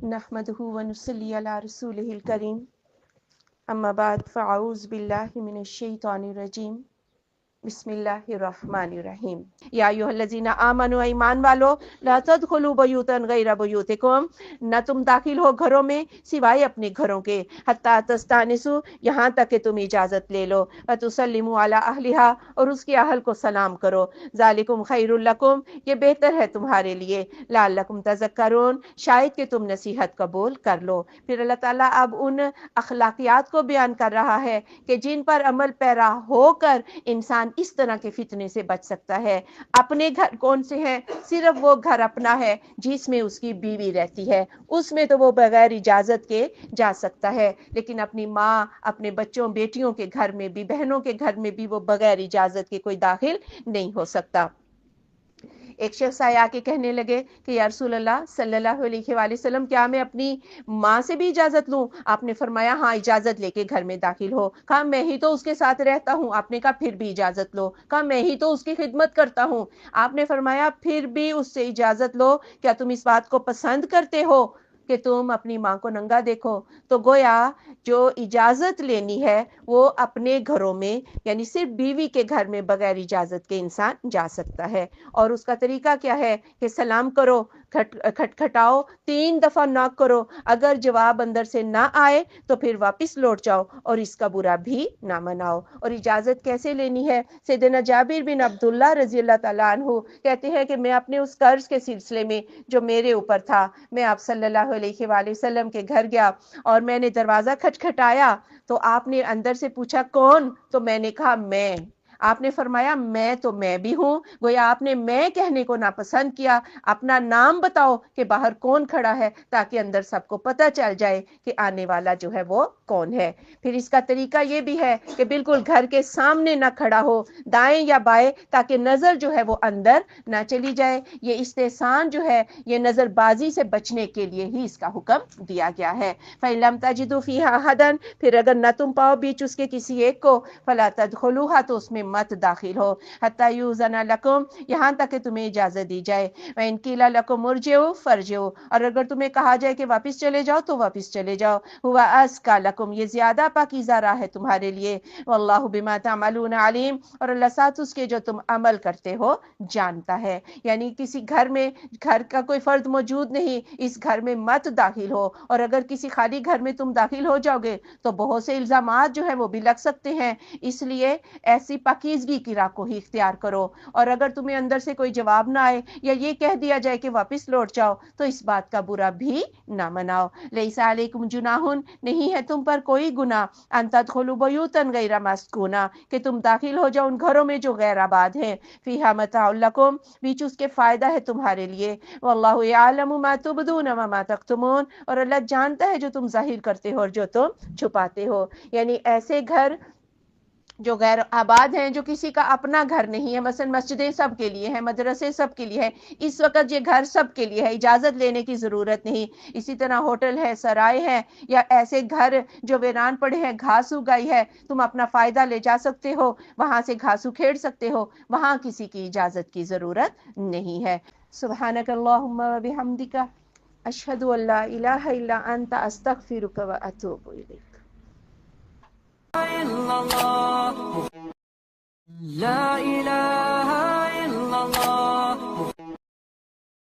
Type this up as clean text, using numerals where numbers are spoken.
نحمدہ ونصلی علی رسولہ الکریم اما بعد فاعوذ باللہ من الشیطان الرجیم بسم اللہ الرحمن الرحیم یا ایھا الذین آمنوا ایمان والو لا تدخلوا بیوتا غیر بیوتکم نہ تم داخل ہو گھروں میں سوائے اپنے گھروں کے حتی تستانسوا یہاں تک کہ تم اجازت لے لو وتسلموا علی اہلھا اور اس کے اہل کو سلام کرو ذالکم خیر لکم یہ بہتر ہے تمہارے لیے لعلکم تذکرون شاید کہ تم نصیحت قبول کر لو۔ پھر اللہ تعالیٰ اب ان اخلاقیات کو بیان کر رہا ہے کہ جن پر عمل پیرا ہو کر انسان اس طرح کے فتنے سے بچ سکتا ہے۔ اپنے گھر کون سے ہیں؟ صرف وہ گھر اپنا ہے جس میں اس کی بیوی رہتی ہے، اس میں تو وہ بغیر اجازت کے جا سکتا ہے، لیکن اپنی ماں، اپنے بچوں بیٹیوں کے گھر میں بھی، بہنوں کے گھر میں بھی وہ بغیر اجازت کے کوئی داخل نہیں ہو سکتا۔ ایک شخص آیا کے کہنے لگے کہ یا رسول اللہ صلی اللہ علیہ وآلہ وسلم کیا میں اپنی ماں سے بھی اجازت لوں؟ آپ نے فرمایا ہاں اجازت لے کے گھر میں داخل ہو۔ کہا میں ہی تو اس کے ساتھ رہتا ہوں۔ آپ نے کہا پھر بھی اجازت لو۔ کہا میں ہی تو اس کی خدمت کرتا ہوں۔ آپ نے فرمایا پھر بھی اس سے اجازت لو، کیا تم اس بات کو پسند کرتے ہو کہ تم اپنی ماں کو ننگا دیکھو؟ تو گویا جو اجازت لینی ہے وہ اپنے گھروں میں، یعنی صرف بیوی کے گھر میں بغیر اجازت کے انسان جا سکتا ہے۔ اور اس کا طریقہ کیا ہے کہ سلام کرو، کھٹکھٹاؤ، 3 دفعہ ناک کرو، اگر جواب اندر سے نہ آئے تو پھر واپس لوٹ جاؤ اور اس کا برا بھی نہ مناؤ۔ اور اجازت کیسے لینی ہے؟ سیدنا جابر بن عبداللہ رضی اللہ تعالیٰ عنہ کہتے ہیں کہ میں اپنے اس قرض کے سلسلے میں جو میرے اوپر تھا، میں آپ صلی اللہ علیہ وآلہ وسلم کے گھر گیا اور میں نے دروازہ کھٹکھٹایا تو آپ نے اندر سے پوچھا کون؟ تو میں نے کہا میں۔ آپ نے فرمایا میں تو میں بھی ہوں۔ گویا آپ نے میں کہنے کو ناپسند کیا، اپنا نام بتاؤ کہ باہر کون کھڑا ہے تاکہ اندر سب کو پتہ چل جائے کہ آنے والا جو ہے وہ کون ہے۔ پھر اس کا طریقہ یہ بھی ہے کہ بالکل گھر کے سامنے نہ کھڑا ہو، دائیں یا بائیں، تاکہ نظر جو ہے وہ اندر نہ چلی جائے۔ یہ استحسان جو ہے یہ نظر بازی سے بچنے کے لیے ہی اس کا حکم دیا گیا ہے۔ فَإِن لَمْ تَجِدُوا فِيهَا أَحَدًا پھر اگر نہ تم پاؤ بیچ اس کے کسی ایک کو، فَلَا تَدْخُلُوهَا تو اس میں مت داخل ہو، حَتَّى يُؤْذَنَ لَكُمْ یہاں تک کہ تمہیں اجازت دی جائے، وَإِن قِيلَ لَكُمْ ارْجِعُوا فَارْجِعُوا اور اگر تمہیں کہا جائے کہ واپس چلے جاؤ تو واپس چلے جاؤ، هُوَ أَزْكَىٰ لَكُمْ یہ زیادہ پاکیزہ راہ ہے تمہارے لیے، وَاللَّهُ بِمَا تَعْمَلُونَ عَلِيمٌ اور اللہ ساتھ اس کے جو تم عمل کرتے ہو جانتا ہے۔ یعنی کسی گھر میں، گھر کا کوئی فرد موجود نہیں، اس گھر میں مت داخل ہو، اور اگر کسی خالی گھر میں تم داخل ہو جاؤ گے تو بہت سے الزامات جو ہیں وہ بھی لگ سکتے ہیں، اس لیے ایسی پاکیزگی کی راہ کو ہی اختیار کرو۔ اور اگر تمہیں اندر سے کوئی جواب نہ آئے یا یہ کہہ دیا جائے کہ واپس لوٹ جاؤ تو اس بات کا برا بھی نہ مناؤ۔ لیس علیکم جناح نہیں ہے تم پر کوئی گناہ، ان تدخلوا بیوتا غیر مسکونہ کہ تم داخل ہو جاؤ ان گھروں میں جو غیر آباد ہیں، فیہا متاع لکم بیچ اس کے فائدہ ہے تمہارے لیے، واللہ یعلم ما تبدون وما تکتمون اور اللہ جانتا ہے جو تم ظاہر کرتے ہو اور جو تم چھپاتے ہو۔ یعنی ایسے گھر جو غیر آباد ہیں، جو کسی کا اپنا گھر نہیں ہے، مثلا مسجدیں سب کے لیے ہیں، مدرسے سب کے لیے ہیں، اس وقت یہ گھر سب کے لیے ہے، اجازت لینے کی ضرورت نہیں۔ اسی طرح ہوٹل ہے، سرائے ہے، یا ایسے گھر جو ویران پڑے ہیں، گھاس اگائی ہے، تم اپنا فائدہ لے جا سکتے ہو، وہاں سے گھاس کھیڑ سکتے ہو، وہاں کسی کی اجازت کی ضرورت نہیں ہے۔ سبحانک اللہم و بحمدک اشہد ان لا الہ الا انت استغفرک و اتوب الیک۔ لا إله إلا الله